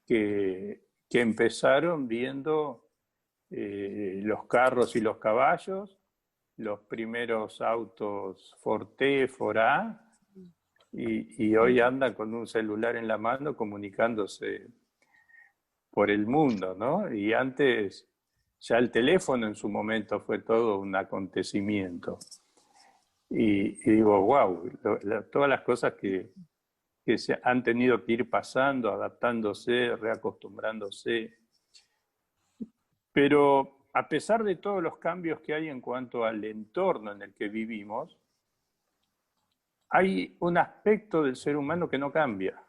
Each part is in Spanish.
que empezaron viendo los carros y los caballos, los primeros autos Forte, Forá, y hoy anda con un celular en la mano comunicándose por el mundo, ¿no? Y antes ya el teléfono en su momento fue todo un acontecimiento. Y digo, wow, todas las cosas que se han tenido que ir pasando, adaptándose, reacostumbrándose. Pero a pesar de todos los cambios que hay en cuanto al entorno en el que vivimos, hay un aspecto del ser humano que no cambia.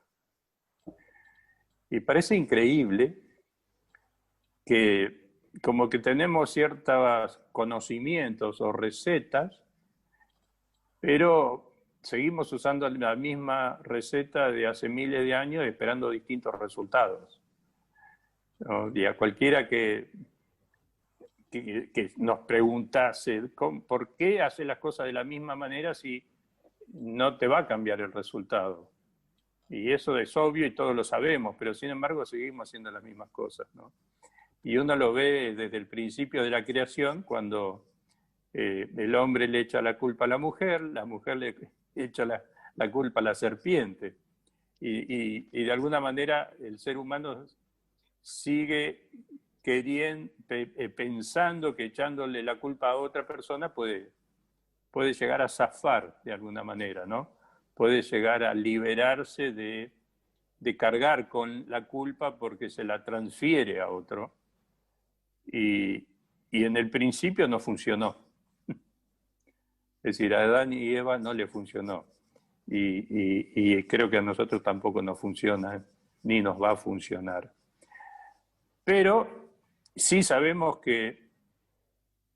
Y parece increíble que como que tenemos ciertos conocimientos o recetas, pero seguimos usando la misma receta de hace miles de años esperando distintos resultados, ¿no? Y a cualquiera que nos preguntase por qué hace las cosas de la misma manera si no te va a cambiar el resultado. Y eso es obvio y todos lo sabemos, pero sin embargo seguimos haciendo las mismas cosas, ¿no? Y uno lo ve desde el principio de la creación, cuando el hombre le echa la culpa a la mujer le echa la culpa a la serpiente. Y de alguna manera el ser humano sigue pensando que echándole la culpa a otra persona puede llegar a zafar de alguna manera, ¿no? Puede llegar a liberarse de cargar con la culpa porque se la transfiere a otro. Y en el principio no funcionó. Es decir, a Adán y Eva no le funcionó. Y creo que a nosotros tampoco nos funciona, ni nos va a funcionar. Pero sí sabemos que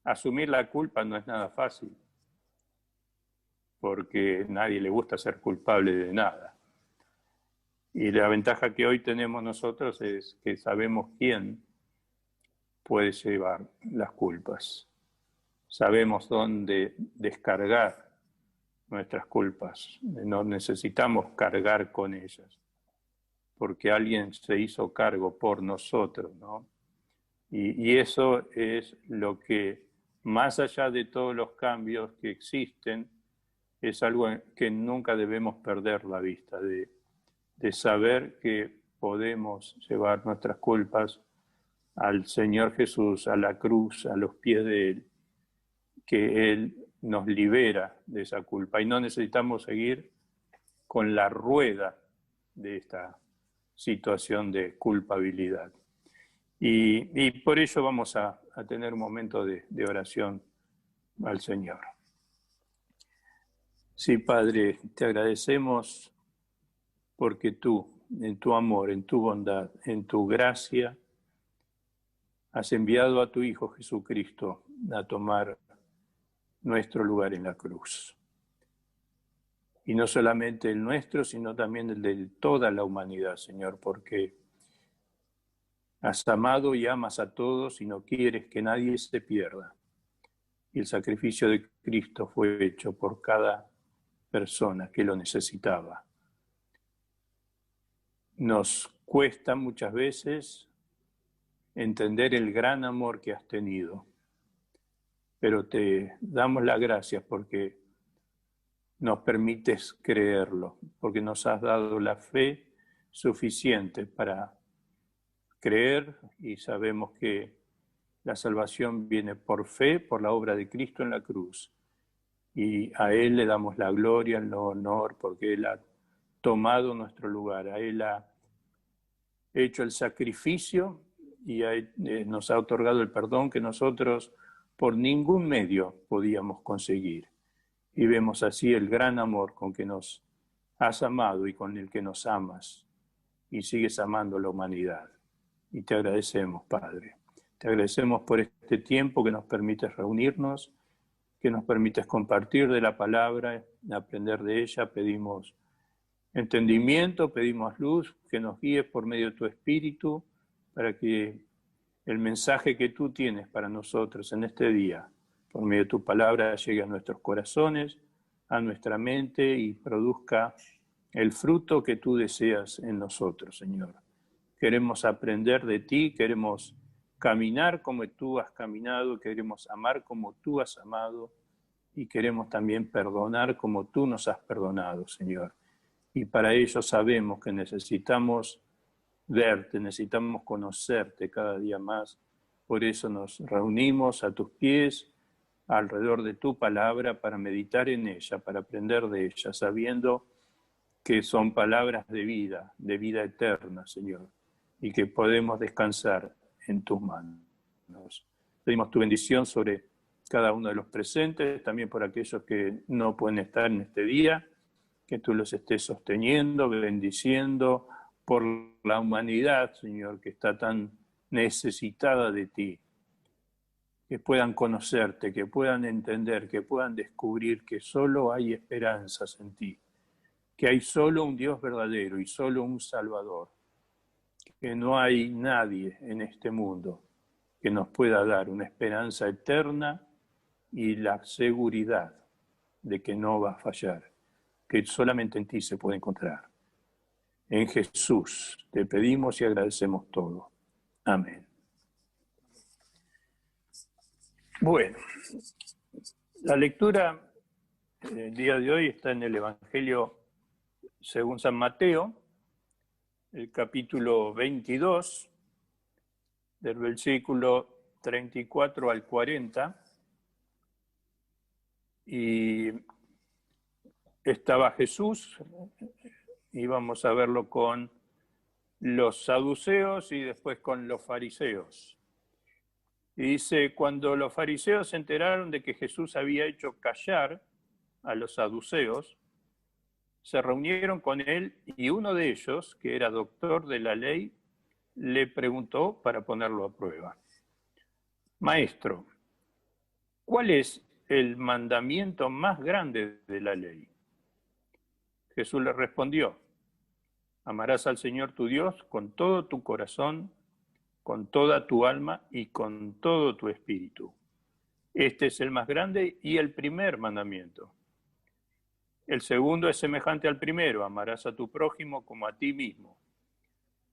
asumir la culpa no es nada fácil, porque a nadie le gusta ser culpable de nada. Y la ventaja que hoy tenemos nosotros es que sabemos quién puede llevar las culpas. Sabemos dónde descargar nuestras culpas. No necesitamos cargar con ellas, porque alguien se hizo cargo por nosotros, ¿no? Y eso es lo que, más allá de todos los cambios que existen, es algo que nunca debemos perder la vista, de saber que podemos llevar nuestras culpas al Señor Jesús, a la cruz, a los pies de Él, que Él nos libera de esa culpa y no necesitamos seguir con la rueda de esta situación de culpabilidad. Y por ello vamos a tener un momento de oración al Señor. Sí, Padre, te agradecemos porque tú, en tu amor, en tu bondad, en tu gracia, has enviado a tu Hijo Jesucristo a tomar nuestro lugar en la cruz. Y no solamente el nuestro, sino también el de toda la humanidad, Señor, porque has amado y amas a todos y no quieres que nadie se pierda. Y el sacrificio de Cristo fue hecho por cada persona que lo necesitaba. Nos cuesta muchas veces entender el gran amor que has tenido, pero te damos las gracias porque nos permites creerlo, porque nos has dado la fe suficiente para creer y sabemos que la salvación viene por fe, por la obra de Cristo en la cruz. Y a Él le damos la gloria, el honor, porque Él ha tomado nuestro lugar, a Él ha hecho el sacrificio y nos ha otorgado el perdón que nosotros por ningún medio podíamos conseguir. Y vemos así el gran amor con que nos has amado y con el que nos amas y sigues amando a la humanidad. Y te agradecemos, Padre. Te agradecemos por este tiempo que nos permites reunirnos, que nos permites compartir de la palabra, aprender de ella. Pedimos entendimiento, pedimos luz, que nos guíes por medio de tu Espíritu, para que el mensaje que tú tienes para nosotros en este día, por medio de tu palabra, llegue a nuestros corazones, a nuestra mente y produzca el fruto que tú deseas en nosotros, Señor. queremos aprender de ti, queremos caminar como tú has caminado, queremos amar como tú has amado y queremos también perdonar como tú nos has perdonado, Señor. Y para ello sabemos que necesitamos verte, necesitamos conocerte cada día más. Por eso nos reunimos a tus pies, alrededor de tu palabra, para meditar en ella, para aprender de ella, sabiendo que son palabras de vida eterna, Señor, y que podemos descansar en tus manos. Pedimos tu bendición sobre cada uno de los presentes, también por aquellos que no pueden estar en este día, que tú los estés sosteniendo, bendiciendo por la humanidad, Señor, que está tan necesitada de ti, que puedan conocerte, que puedan entender, que puedan descubrir que solo hay esperanzas en ti, que hay solo un Dios verdadero y solo un Salvador, que no hay nadie en este mundo que nos pueda dar una esperanza eterna y la seguridad de que no va a fallar, que solamente en ti se puede encontrar. En Jesús te pedimos y agradecemos todo. Amén. Bueno, la lectura del día de hoy está en el Evangelio según San Mateo, el capítulo 22, del versículo 34 al 40. Y estaba Jesús, y vamos a verlo con los saduceos y después con los fariseos. Y dice, cuando los fariseos se enteraron de que Jesús había hecho callar a los saduceos, se reunieron con él y uno de ellos, que era doctor de la ley, le preguntó para ponerlo a prueba: Maestro, ¿cuál es el mandamiento más grande de la ley? Jesús le respondió: amarás al Señor tu Dios con todo tu corazón, con toda tu alma y con todo tu espíritu. Este es el más grande y el primer mandamiento. El segundo es semejante al primero: amarás a tu prójimo como a ti mismo.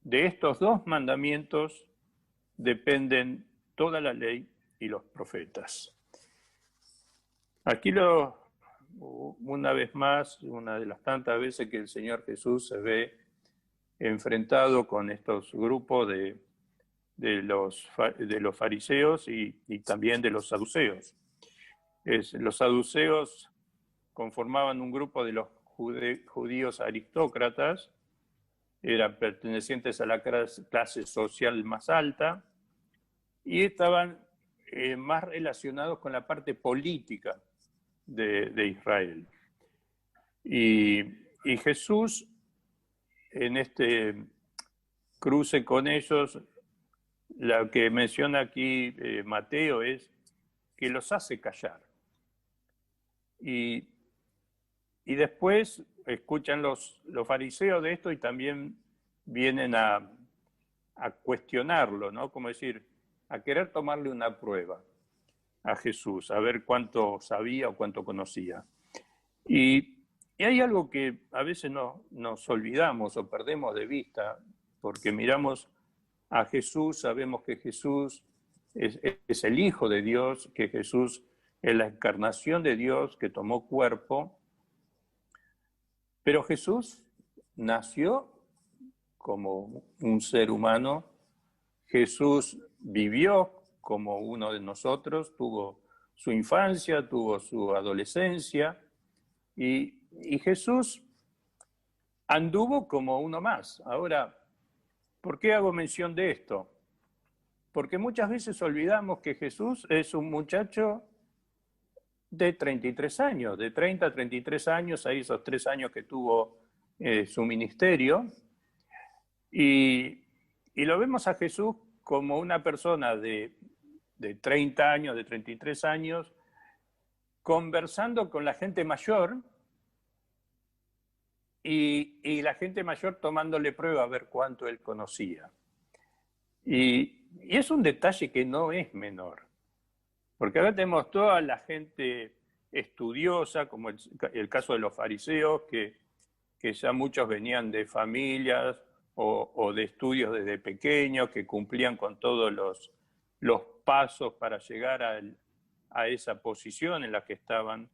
De estos dos mandamientos dependen toda la ley y los profetas. Aquí una vez más, una de las tantas veces que el Señor Jesús se ve enfrentado con estos grupos de los fariseos y también de los saduceos. Los saduceos conformaban un grupo de los judíos aristócratas, eran pertenecientes a la clase social más alta y estaban más relacionados con la parte política de Israel. Y Jesús, en este cruce con ellos, lo que menciona aquí Mateo es que los hace callar. Y después escuchan los fariseos de esto y también vienen a cuestionarlo, ¿no? Como decir, a querer tomarle una prueba a Jesús, a ver cuánto sabía o cuánto conocía. Y hay algo que a veces nos olvidamos o perdemos de vista, porque miramos a Jesús, sabemos que Jesús es el Hijo de Dios, que Jesús es la encarnación de Dios que tomó cuerpo, pero Jesús nació como un ser humano, Jesús vivió como uno de nosotros, tuvo su infancia, tuvo su adolescencia, y Jesús anduvo como uno más. Ahora, ¿por qué hago mención de esto? Porque muchas veces olvidamos que Jesús es un muchacho de 33 años, de 30 a 33 años, ahí esos 3 años que tuvo su ministerio, y lo vemos a Jesús como una persona de 30 años, de 33 años, conversando con la gente mayor, y la gente mayor tomándole prueba a ver cuánto él conocía. Y es un detalle que no es menor, porque ahora tenemos toda la gente estudiosa, como el caso de los fariseos, que ya muchos venían de familias o de estudios desde pequeños, que cumplían con todos los pasos para llegar a esa posición en la que estaban.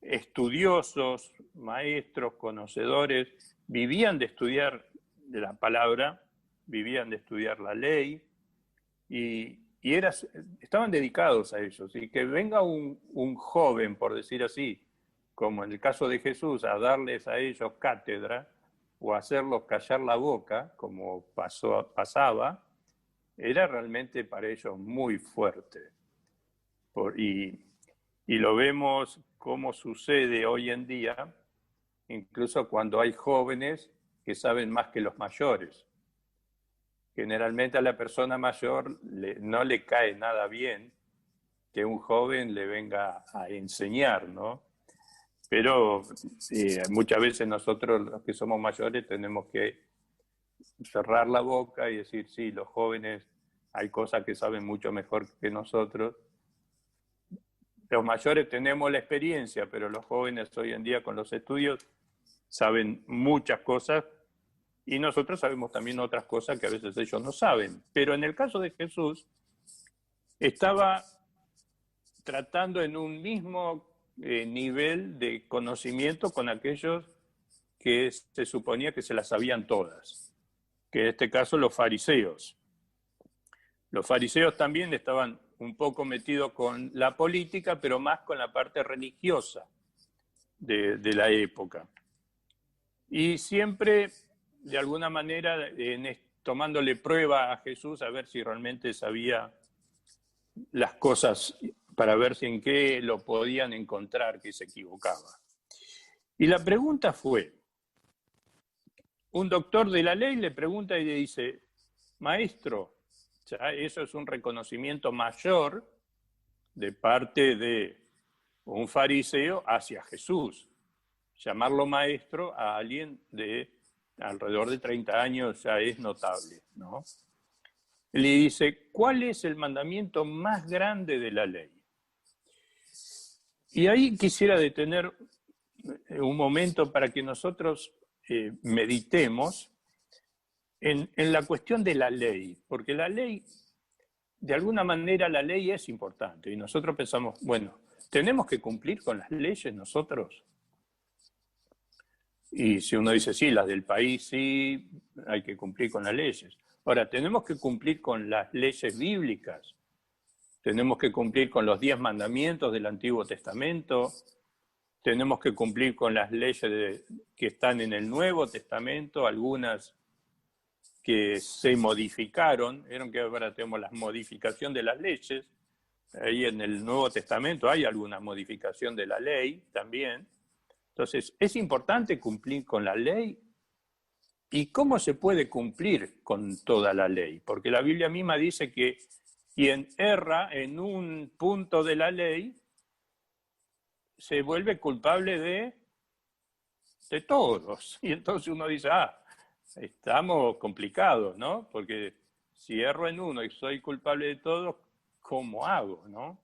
Estudiosos, maestros, conocedores, vivían de estudiar la palabra, vivían de estudiar la ley, y estaban dedicados a ellos. Y que venga un joven, por decir así, como en el caso de Jesús, a darles a ellos cátedra o hacerlos callar la boca, como pasaba, era realmente para ellos muy fuerte. Y lo vemos cómo sucede hoy en día, incluso cuando hay jóvenes que saben más que los mayores. Generalmente a la persona mayor no le cae nada bien que un joven le venga a enseñar, ¿no? Pero muchas veces nosotros, los que somos mayores, tenemos que cerrar la boca y decir, sí, los jóvenes hay cosas que saben mucho mejor que nosotros. Los mayores tenemos la experiencia, pero los jóvenes hoy en día con los estudios saben muchas cosas y nosotros sabemos también otras cosas que a veces ellos no saben. Pero en el caso de Jesús, estaba tratando en un mismo nivel de conocimiento con aquellos que se suponía que se las sabían todas, que en este caso los fariseos. Los fariseos también estaban un poco metidos con la política, pero más con la parte religiosa de la época. Y siempre, de alguna manera, tomándole prueba a Jesús a ver si realmente sabía las cosas, para ver si en qué lo podían encontrar que se equivocaba. Y la pregunta fue, un doctor de la ley le pregunta y le dice, maestro, ya eso es un reconocimiento mayor de parte de un fariseo hacia Jesús. Llamarlo maestro a alguien de alrededor de 30 años ya es notable, ¿no? Le dice, ¿cuál es el mandamiento más grande de la ley? Y ahí quisiera detener un momento para que nosotros meditemos en la cuestión de la ley, porque la ley, de alguna manera la ley es importante y nosotros pensamos, bueno, ¿tenemos que cumplir con las leyes nosotros? Y si uno dice, sí, las del país sí, hay que cumplir con las leyes. Ahora, tenemos que cumplir con las leyes bíblicas, tenemos que cumplir con los 10 mandamientos del Antiguo Testamento, tenemos que cumplir con las leyes que están en el Nuevo Testamento, algunas que se modificaron, vieron que ahora tenemos la modificación de las leyes, ahí en el Nuevo Testamento hay alguna modificación de la ley también. Entonces, es importante cumplir con la ley. ¿Y cómo se puede cumplir con toda la ley? Porque la Biblia misma dice que quien erra en un punto de la ley se vuelve culpable de todos. Y entonces uno dice, estamos complicados, ¿no? Porque si erro en uno y soy culpable de todos, ¿cómo hago, no?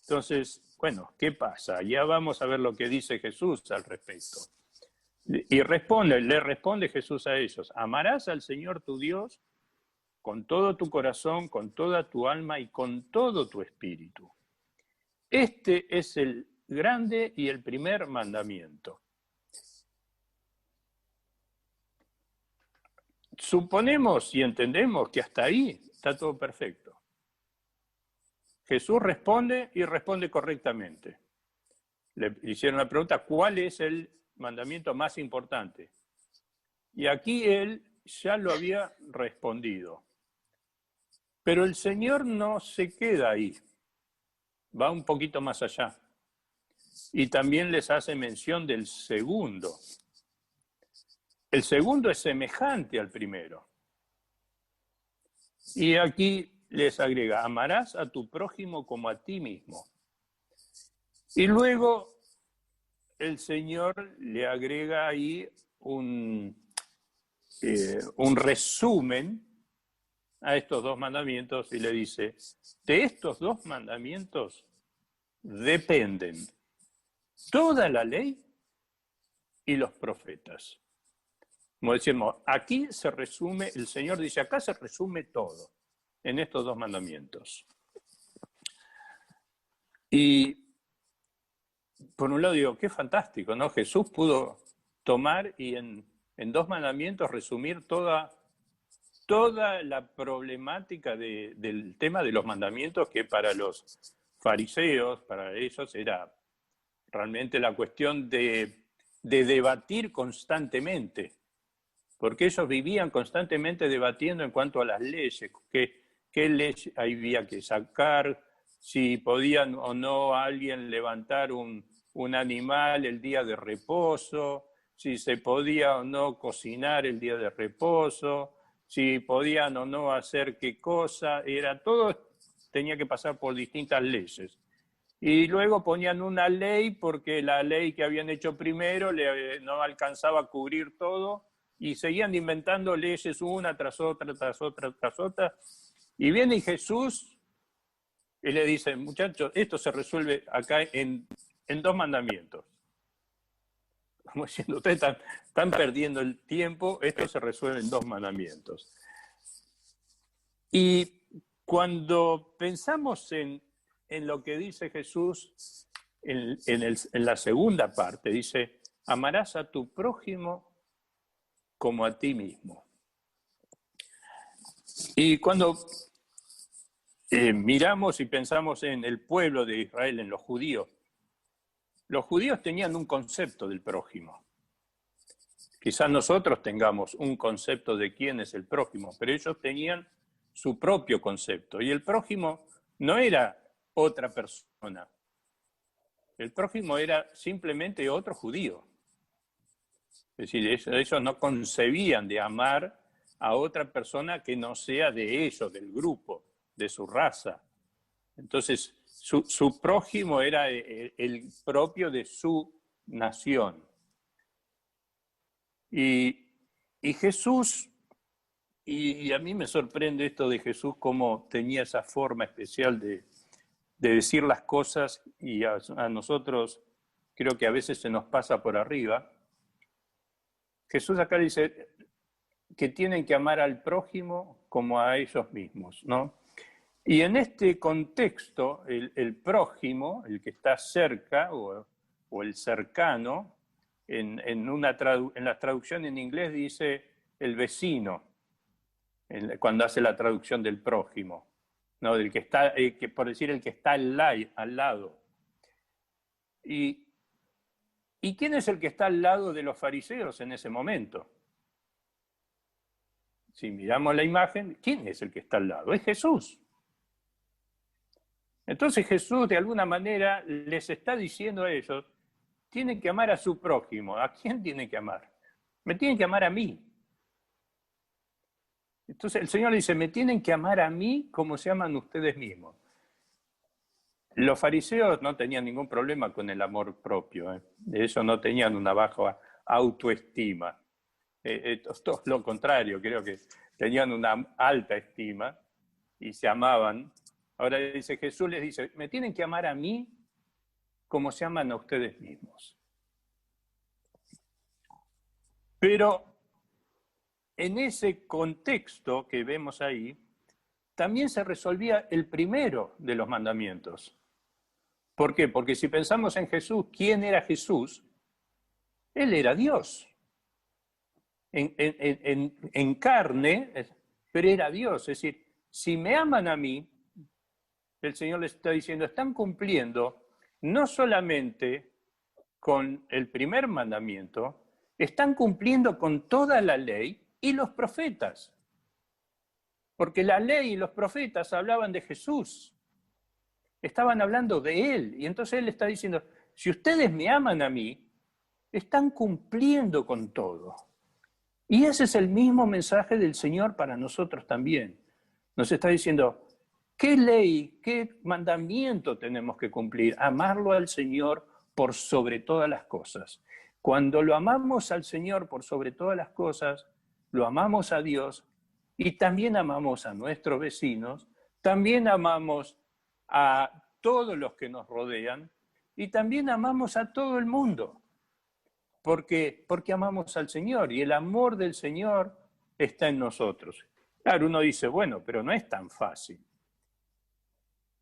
Entonces, bueno, ¿qué pasa? Ya vamos a ver lo que dice Jesús al respecto. Y le responde Jesús a ellos, amarás al Señor tu Dios con todo tu corazón, con toda tu alma y con todo tu espíritu. Este es el grande y el primer mandamiento. Suponemos y entendemos que hasta ahí está todo perfecto. Jesús responde y responde correctamente. Le hicieron la pregunta, ¿cuál es el mandamiento más importante? Y aquí él ya lo había respondido. Pero el Señor no se queda ahí, va un poquito más allá. Y también les hace mención del segundo. El segundo es semejante al primero. Y aquí les agrega, amarás a tu prójimo como a ti mismo. Y luego el Señor le agrega ahí un resumen a estos dos mandamientos y le dice, de estos dos mandamientos dependen toda la ley y los profetas. Como decimos, aquí se resume, el Señor dice, acá se resume todo, en estos 2 mandamientos. Y por un lado digo, qué fantástico, ¿no? Jesús pudo tomar y en 2 mandamientos resumir toda la problemática del tema de los mandamientos, que para los fariseos, para ellos era realmente la cuestión de debatir constantemente, porque ellos vivían constantemente debatiendo en cuanto a las leyes, qué ley había que sacar, si podían o no alguien levantar un animal el día de reposo, si se podía o no cocinar el día de reposo, si podían o no hacer qué cosa, todo tenía que pasar por distintas leyes. Y luego ponían una ley porque la ley que habían hecho primero no alcanzaba a cubrir todo y seguían inventando leyes una tras otra, tras otra, tras otra. Y viene Jesús y le dice, muchachos, esto se resuelve acá en 2 mandamientos. Como diciendo, ustedes están perdiendo el tiempo, esto se resuelve en 2 mandamientos. Y cuando pensamos en lo que dice Jesús en la segunda parte, dice, amarás a tu prójimo como a ti mismo. Y cuando miramos y pensamos en el pueblo de Israel, en los judíos tenían un concepto del prójimo. Quizás nosotros tengamos un concepto de quién es el prójimo, pero ellos tenían su propio concepto. Y el prójimo no era otra persona. El prójimo era simplemente otro judío. Es decir, ellos no concebían de amar a otra persona que no sea de ellos, del grupo, de su raza. Entonces, su prójimo era el propio de su nación. Y Jesús, y a mí me sorprende esto de Jesús, cómo tenía esa forma especial de decir las cosas, y a nosotros creo que a veces se nos pasa por arriba. Jesús acá dice que tienen que amar al prójimo como a ellos mismos, ¿no? Y en este contexto, el prójimo, el que está cerca o el cercano, en la traducción en inglés dice el vecino, cuando hace la traducción del prójimo, ¿no? Del que está, por decir el que está al lado. ¿Y quién es el que está al lado de los fariseos en ese momento? Si miramos la imagen, ¿quién es el que está al lado? Es Jesús. Entonces Jesús de alguna manera les está diciendo a ellos, tienen que amar a su prójimo. ¿A quién tienen que amar? Me tienen que amar a mí. Entonces el Señor dice, me tienen que amar a mí como se aman ustedes mismos. Los fariseos no tenían ningún problema con el amor propio. Ellos no tenían una baja autoestima. Todo lo contrario, creo que tenían una alta estima y se amaban. Ahora dice, Jesús les dice, me tienen que amar a mí como se aman a ustedes mismos. Pero en ese contexto que vemos ahí, también se resolvía el primero de los mandamientos. ¿Por qué? Porque si pensamos en Jesús, ¿quién era Jesús? Él era Dios. En carne, pero era Dios. Es decir, si me aman a mí, el Señor les está diciendo, están cumpliendo no solamente con el primer mandamiento, están cumpliendo con toda la ley y los profetas. Porque la ley y los profetas hablaban de Jesús. Estaban hablando de Él. Y entonces Él está diciendo, si ustedes me aman a mí, están cumpliendo con todo. Y ese es el mismo mensaje del Señor para nosotros también. Nos está diciendo, ¿qué ley, qué mandamiento tenemos que cumplir? Amarlo al Señor por sobre todas las cosas. Cuando lo amamos al Señor por sobre todas las cosas, lo amamos a Dios y también amamos a nuestros vecinos, también amamos a todos los que nos rodean y también amamos a todo el mundo. Porque amamos al Señor y el amor del Señor está en nosotros. Claro, uno dice, bueno, pero no es tan fácil.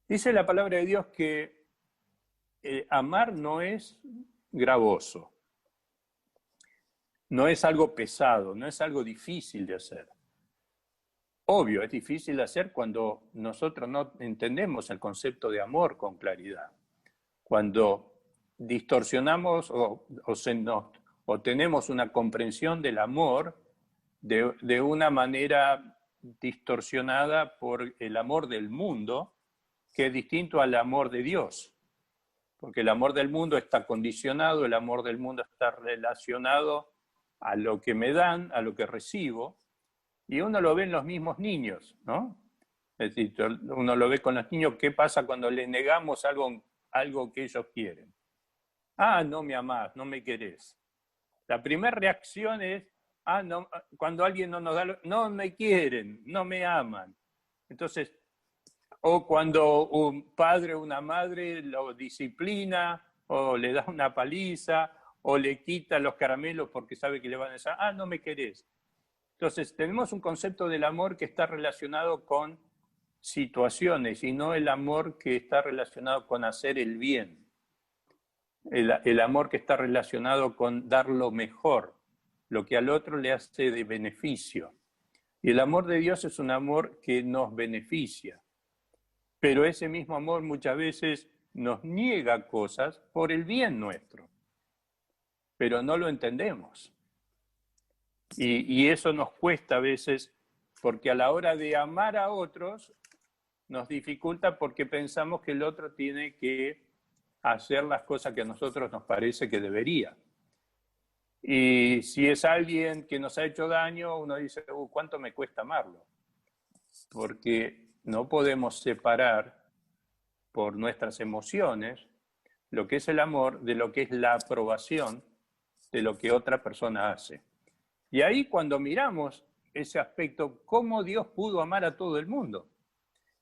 Dice la palabra de Dios que amar no es gravoso, no es algo pesado, no es algo difícil de hacer. Obvio, es difícil de hacer cuando nosotros no entendemos el concepto de amor con claridad. Cuando distorsionamos o tenemos una comprensión del amor de una manera distorsionada por el amor del mundo, que es distinto al amor de Dios. Porque el amor del mundo está condicionado, el amor del mundo está relacionado a lo que me dan, a lo que recibo, y uno lo ve en los mismos niños, ¿no? Es decir, uno lo ve con los niños, ¿qué pasa cuando les negamos algo que ellos quieren? Ah, no me amás, no me querés. La primera reacción es, no, cuando alguien no nos da, no me quieren, no me aman. Entonces, o cuando un padre o una madre lo disciplina, o le da una paliza, o le quita los caramelos porque sabe que le van a decir, no me querés. Entonces, tenemos un concepto del amor que está relacionado con situaciones y no el amor que está relacionado con hacer el bien. El amor que está relacionado con dar lo mejor, lo que al otro le hace de beneficio. Y el amor de Dios es un amor que nos beneficia. Pero ese mismo amor muchas veces nos niega cosas por el bien nuestro. Pero no lo entendemos. Y eso nos cuesta a veces, porque a la hora de amar a otros, nos dificulta porque pensamos que el otro tiene que hacer las cosas que a nosotros nos parece que debería. Y si es alguien que nos ha hecho daño, uno dice, ¿cuánto me cuesta amarlo? Porque no podemos separar por nuestras emociones lo que es el amor de lo que es la aprobación de lo que otra persona hace. Y ahí cuando miramos ese aspecto, cómo Dios pudo amar a todo el mundo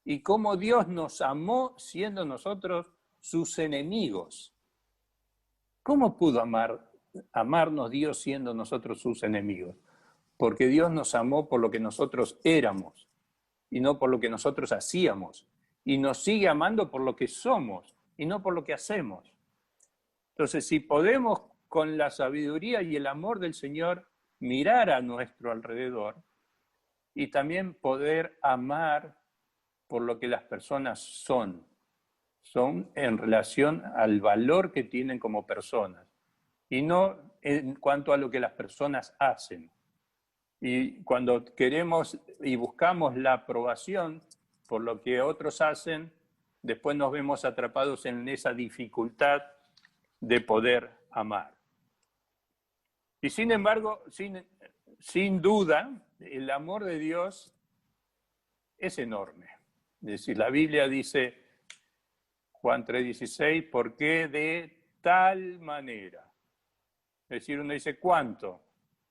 y cómo Dios nos amó siendo nosotros sus enemigos. ¿Cómo pudo amarnos Dios siendo nosotros sus enemigos? Porque Dios nos amó por lo que nosotros éramos y no por lo que nosotros hacíamos. Y nos sigue amando por lo que somos y no por lo que hacemos. Entonces, si podemos con la sabiduría y el amor del Señor mirar a nuestro alrededor y también poder amar por lo que las personas son en relación al valor que tienen como personas y no en cuanto a lo que las personas hacen. Y cuando queremos y buscamos la aprobación por lo que otros hacen, después nos vemos atrapados en esa dificultad de poder amar. Y sin embargo, sin duda, el amor de Dios es enorme. Es decir, la Biblia dice, Juan 3:16, ¿por qué de tal manera? Es decir, uno dice, ¿cuánto?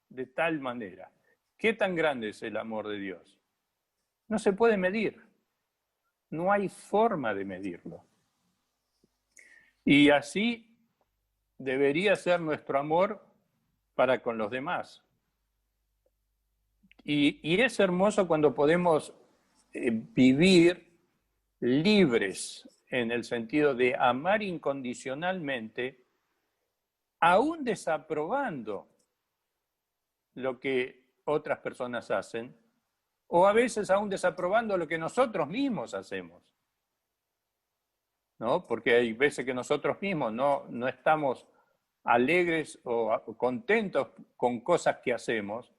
De tal manera. ¿Qué tan grande es el amor de Dios? No se puede medir. No hay forma de medirlo. Y así debería ser nuestro amor para con los demás. Y es hermoso cuando podemos vivir libres en el sentido de amar incondicionalmente, aún desaprobando lo que otras personas hacen, o a veces aún desaprobando lo que nosotros mismos hacemos, ¿no? Porque hay veces que nosotros mismos no estamos alegres o contentos con cosas que hacemos,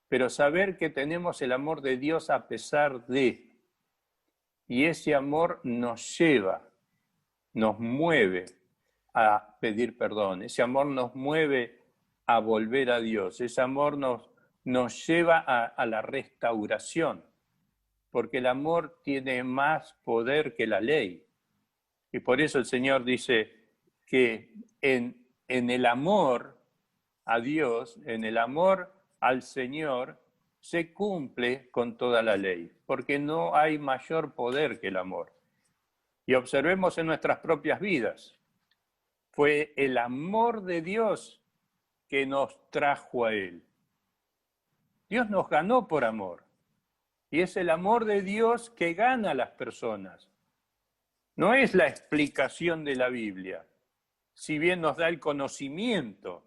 pero saber que tenemos el amor de Dios a pesar de, y ese amor nos lleva, nos mueve a pedir perdón, ese amor nos mueve a volver a Dios, ese amor nos lleva a la restauración, porque el amor tiene más poder que la ley. Y por eso el Señor dice que en el amor a Dios, en el amor al Señor, se cumple con toda la ley, porque no hay mayor poder que el amor. Y observemos en nuestras propias vidas, fue el amor de Dios que nos trajo a Él. Dios nos ganó por amor. Y es el amor de Dios que gana a las personas. No es la explicación de la Biblia, si bien nos da el conocimiento,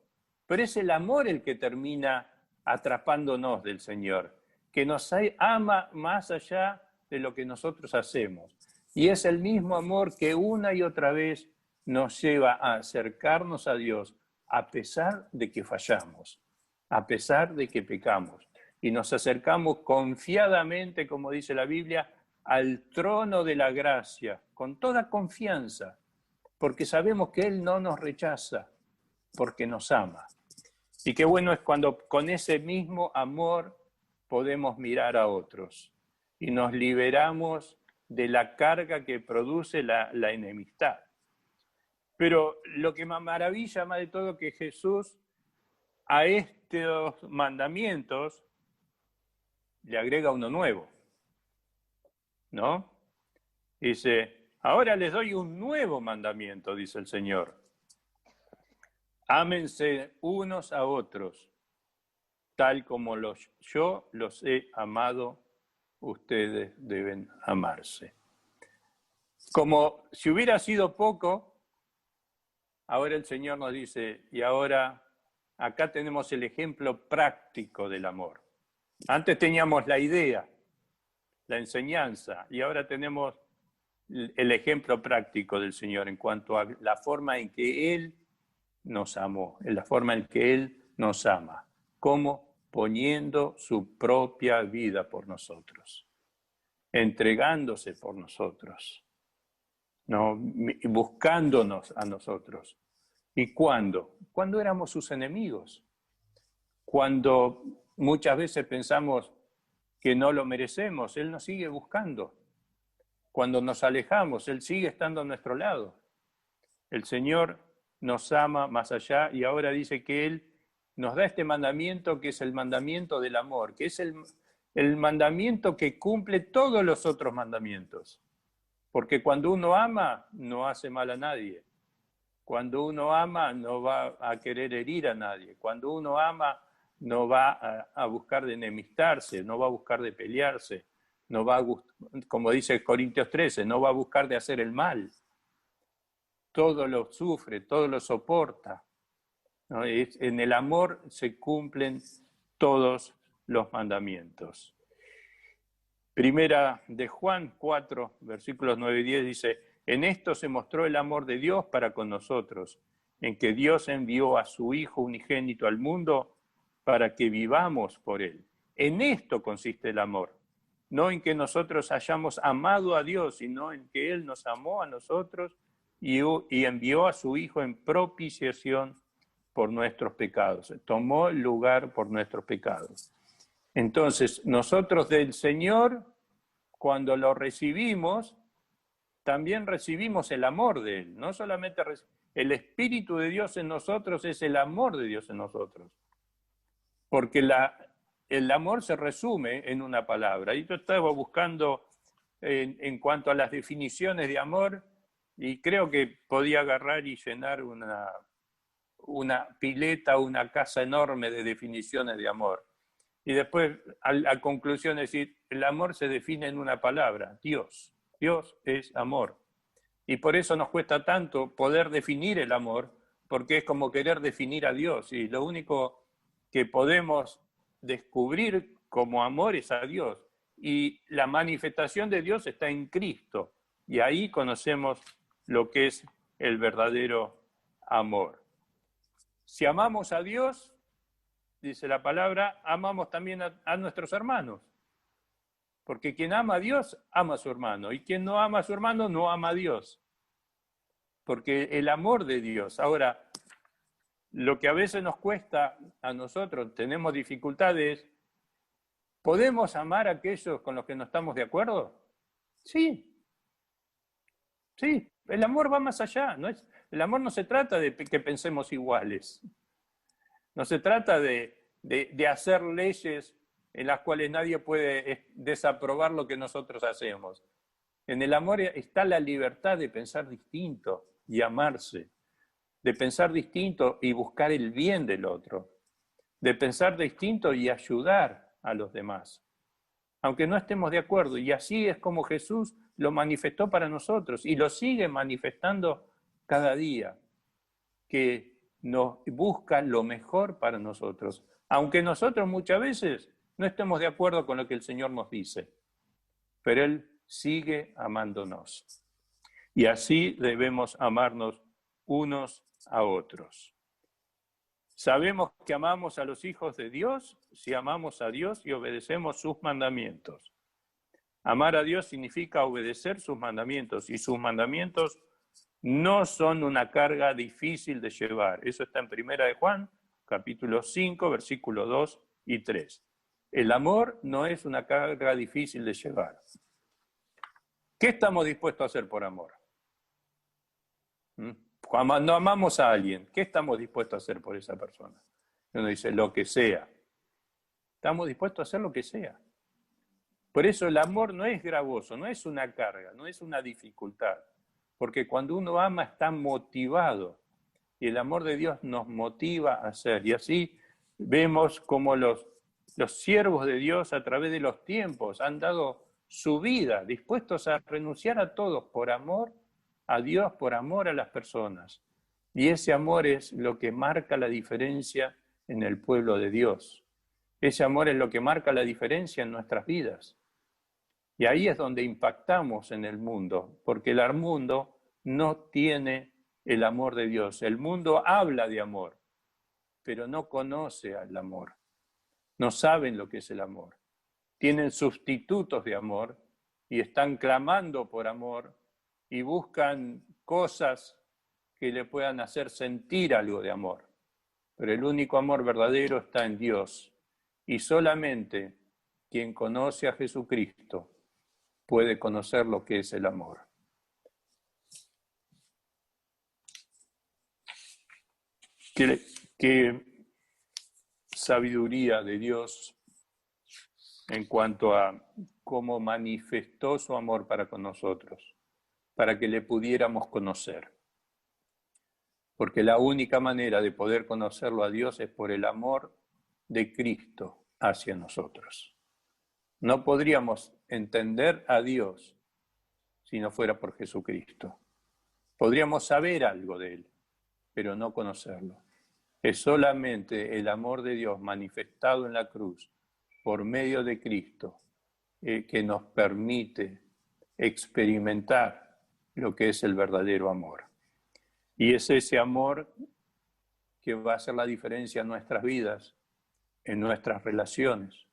pero es el amor el que termina atrapándonos del Señor, que nos ama más allá de lo que nosotros hacemos. Y es el mismo amor que una y otra vez nos lleva a acercarnos a Dios a pesar de que fallamos, a pesar de que pecamos. Y nos acercamos confiadamente, como dice la Biblia, al trono de la gracia, con toda confianza, porque sabemos que Él no nos rechaza, porque nos ama. Y qué bueno es cuando con ese mismo amor podemos mirar a otros y nos liberamos de la carga que produce la enemistad. Pero lo que me maravilla más de todo es que Jesús a estos mandamientos le agrega uno nuevo, ¿no? Dice, ahora les doy un nuevo mandamiento, dice el Señor. Ámense unos a otros, tal como yo los he amado, ustedes deben amarse. Como si hubiera sido poco, ahora el Señor nos dice, y ahora acá tenemos el ejemplo práctico del amor. Antes teníamos la idea, la enseñanza, y ahora tenemos el ejemplo práctico del Señor en cuanto a la forma en que Él nos amó, en la forma en que Él nos ama. ¿Cómo? Poniendo su propia vida por nosotros, entregándose por nosotros, ¿no? Buscándonos a nosotros. ¿Y cuándo? Cuando éramos sus enemigos, cuando muchas veces pensamos que no lo merecemos, Él nos sigue buscando. Cuando nos alejamos, Él sigue estando a nuestro lado. El Señor nos ama más allá y ahora dice que Él nos da este mandamiento que es el mandamiento del amor, que es el mandamiento que cumple todos los otros mandamientos. Porque cuando uno ama, no hace mal a nadie. Cuando uno ama, no va a querer herir a nadie. Cuando uno ama, no va a buscar de enemistarse, no va a buscar de pelearse, no va a, como dice Corintios 13, no va a buscar de hacer el mal. Todo lo sufre, todo lo soporta, ¿no? En el amor se cumplen todos los mandamientos. Primera de Juan 4, versículos 9 y 10 dice, en esto se mostró el amor de Dios para con nosotros, en que Dios envió a su Hijo unigénito al mundo para que vivamos por Él. En esto consiste el amor, no en que nosotros hayamos amado a Dios, sino en que Él nos amó a nosotros y envió a su Hijo en propiciación por nuestros pecados. Tomó lugar por nuestros pecados. Entonces, nosotros del Señor, cuando lo recibimos, también recibimos el amor de Él. No solamente el Espíritu de Dios en nosotros es el amor de Dios en nosotros. Porque el amor se resume en una palabra. Y yo estaba buscando en cuanto a las definiciones de amor, y creo que podía agarrar y llenar una pileta, una casa enorme de definiciones de amor. Y después, a la conclusión es decir, el amor se define en una palabra, Dios. Dios es amor. Y por eso nos cuesta tanto poder definir el amor, porque es como querer definir a Dios. Y lo único que podemos descubrir como amor es a Dios. Y la manifestación de Dios está en Cristo. Y ahí conocemos lo que es el verdadero amor. Si amamos a Dios, dice la palabra, amamos también a nuestros hermanos. Porque quien ama a Dios, ama a su hermano. Y quien no ama a su hermano, no ama a Dios. Porque el amor de Dios. Ahora, lo que a veces nos cuesta a nosotros, tenemos dificultades, ¿podemos amar a aquellos con los que no estamos de acuerdo? Sí. Sí, el amor va más allá. El amor no se trata de que pensemos iguales. No se trata de hacer leyes en las cuales nadie puede desaprobar lo que nosotros hacemos. En el amor está la libertad de pensar distinto y amarse. de pensar distinto y buscar el bien del otro, de pensar distinto y ayudar a los demás, aunque no estemos de acuerdo. Y así es como Jesús lo manifestó para nosotros y lo sigue manifestando cada día, que nos busca lo mejor para nosotros, aunque nosotros muchas veces no estemos de acuerdo con lo que el Señor nos dice, pero Él sigue amándonos. Y así debemos amarnos unos a otros. Sabemos que amamos a los hijos de Dios si amamos a Dios y obedecemos sus mandamientos. Amar a Dios significa obedecer sus mandamientos, y sus mandamientos no son una carga difícil de llevar. Eso está en 1 de Juan, capítulo 5, versículos 2 y 3. El amor no es una carga difícil de llevar. ¿Qué estamos dispuestos a hacer por amor? Cuando amamos a alguien, ¿qué estamos dispuestos a hacer por esa persona? Uno dice, lo que sea. Estamos dispuestos a hacer lo que sea. Por eso el amor no es gravoso, no es una carga, no es una dificultad. Porque cuando uno ama está motivado. Y el amor de Dios nos motiva a hacer. Y así vemos como los siervos de Dios a través de los tiempos han dado su vida, dispuestos a renunciar a todos por amor a Dios, por amor a las personas. Y ese amor es lo que marca la diferencia en el pueblo de Dios. Ese amor es lo que marca la diferencia en nuestras vidas. Y ahí es donde impactamos en el mundo, porque el mundo no tiene el amor de Dios. El mundo habla de amor, pero no conoce al amor. No saben lo que es el amor. Tienen sustitutos de amor y están clamando por amor y buscan cosas que le puedan hacer sentir algo de amor. Pero el único amor verdadero está en Dios. Y solamente quien conoce a Jesucristo puede conocer lo que es el amor. Qué sabiduría de Dios en cuanto a cómo manifestó su amor para con nosotros, para que le pudiéramos conocer. Porque la única manera de poder conocerlo a Dios es por el amor de Cristo hacia nosotros. No podríamos entender a Dios si no fuera por Jesucristo. Podríamos saber algo de Él, pero no conocerlo. Es solamente el amor de Dios manifestado en la cruz por medio de Cristo que nos permite experimentar lo que es el verdadero amor. Y es ese amor que va a hacer la diferencia en nuestras vidas, en nuestras relaciones,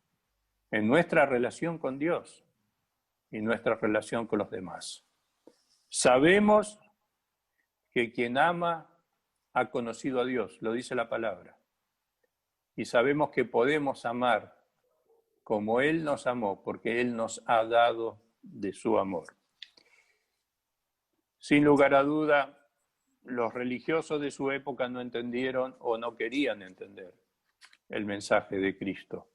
en nuestra relación con Dios y nuestra relación con los demás. Sabemos que quien ama ha conocido a Dios, lo dice la palabra. Y sabemos que podemos amar como Él nos amó, porque Él nos ha dado de su amor. Sin lugar a duda, los religiosos de su época no entendieron o no querían entender el mensaje de Cristo.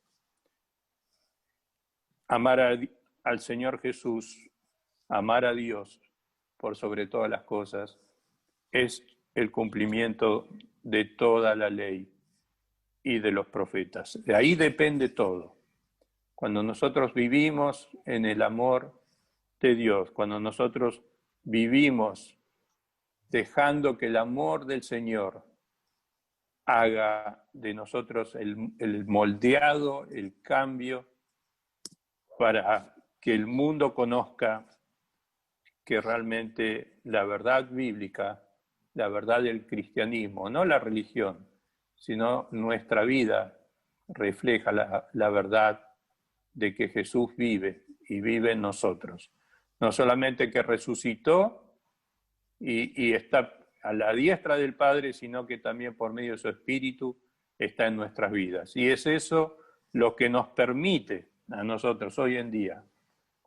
Amar al Señor Jesús, amar a Dios por sobre todas las cosas, es el cumplimiento de toda la ley y de los profetas. De ahí depende todo. Cuando nosotros vivimos en el amor de Dios, cuando nosotros vivimos dejando que el amor del Señor haga de nosotros el moldeado, el cambio, para que el mundo conozca que realmente la verdad bíblica, la verdad del cristianismo, no la religión, sino nuestra vida refleja la verdad de que Jesús vive y vive en nosotros. No solamente que resucitó y está a la diestra del Padre, sino que también por medio de su Espíritu está en nuestras vidas. Y es eso lo que nos permite a nosotros hoy en día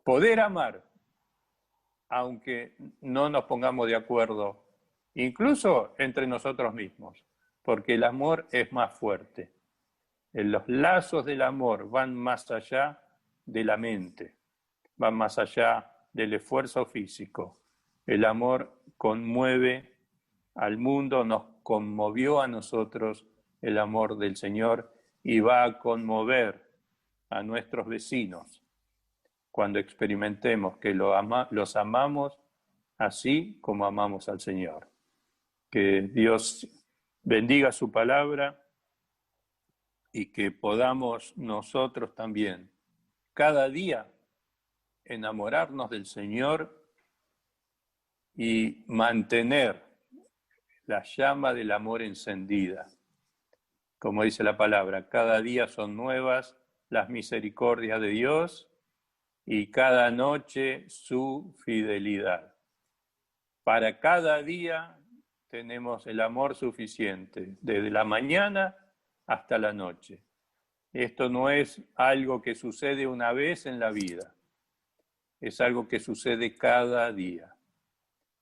poder amar, aunque no nos pongamos de acuerdo, incluso entre nosotros mismos, porque el amor es más fuerte. Los lazos del amor van más allá de la mente, van más allá del esfuerzo físico. El amor conmueve al mundo, nos conmovió a nosotros el amor del Señor y va a conmover a nuestros vecinos cuando experimentemos que los amamos así como amamos al Señor. Que Dios bendiga su palabra y que podamos nosotros también cada día enamorarnos del Señor y mantener la llama del amor encendida. Como dice la palabra, cada día son nuevas las misericordias de Dios y cada noche su fidelidad. Para cada día tenemos el amor suficiente, desde la mañana hasta la noche. Esto no es algo que sucede una vez en la vida, es algo que sucede cada día.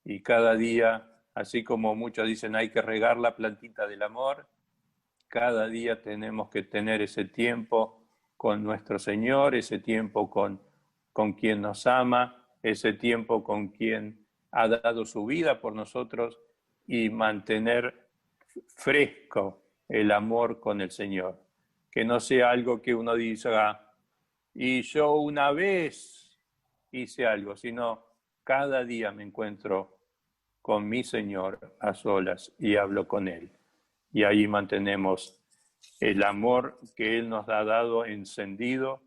Y cada día, así como muchos dicen hay que regar la plantita del amor, cada día tenemos que tener ese tiempo con nuestro Señor, ese tiempo con quien nos ama, ese tiempo con quien ha dado su vida por nosotros y mantener fresco el amor con el Señor. Que no sea algo que uno diga, y yo una vez hice algo, sino cada día me encuentro con mi Señor a solas y hablo con Él. Y ahí mantenemos el amor que Él nos ha dado encendido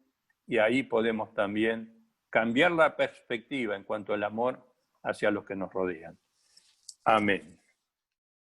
y ahí podemos también cambiar la perspectiva en cuanto al amor hacia los que nos rodean. Amén.